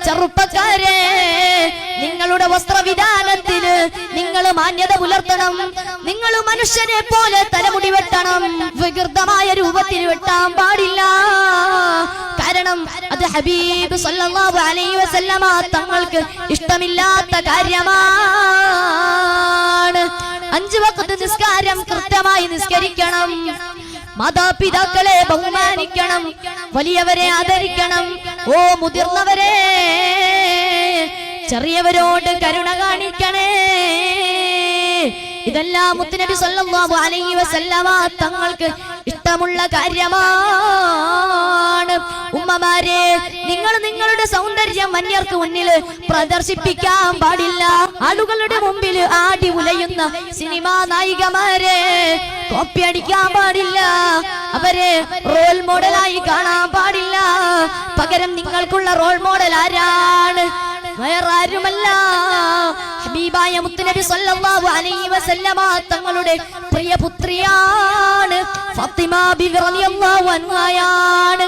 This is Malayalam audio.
ചെറുപ്പക്കാരെ, നിങ്ങളുടെ വസ്ത്രവിധാനത്തില് നിങ്ങൾ മാന്യത പുലർത്തണം. നിങ്ങൾ മനുഷ്യനെ പോലെ തലമുടി വെട്ടണം. വികൃതമായ രൂപത്തിൽ വെട്ടാൻ പാടില്ല. കാരണം അത് ഹബീബ് സല്ലല്ലാഹു അലൈഹി വസല്ലമ തങ്ങൾക്ക് ഇഷ്ടമില്ലാത്ത കാര്യമാണ്. 5 വഖ്ത് നിസ്കാരം കൃത്യമായി നിസ്കരിക്കണം. മാതാപിതാക്കളെ ബഹുമാനിക്കണം. വലിയവരെ ആദരിക്കണം. ഓ മുതിർന്നവരെ, ചെറിയവരോട് കരുണ കാണിക്കണേ. ഇതെല്ലാം മുത്തുനബി സല്ലല്ലാഹു അലൈഹി വസല്ലമ തങ്ങൾക്ക് ഇഷ്ടമുള്ള കാര്യമാണ്. ഉമ്മമാരെ, നിങ്ങൾ നിങ്ങളുടെ സൗന്ദര്യം അന്യർക്ക് മുന്നിൽ പ്രദർശിപ്പിക്കാൻ പാടില്ല. ആളുകളുടെ മുമ്പിൽ ആടി ഉലയുന്ന സിനിമാ നായികമാരെ കോപ്പി അടിക്കാൻ പാടില്ല. അവരെ റോൾ മോഡലായി കാണാൻ പാടില്ല. പകരം നിങ്ങൾക്കുള്ള റോൾ മോഡൽ ആരാണ്? വേറെ ആരുമല്ല, ഹബീബായ മുത്തുനബി സല്ലല്ലാഹു അലൈഹി വസല്ലമ തങ്ങളുടെ പ്രിയ പുത്രിയാണ് ഫാത്തിമ ബിവി റളിയല്ലാഹു അൻഹയാണ്.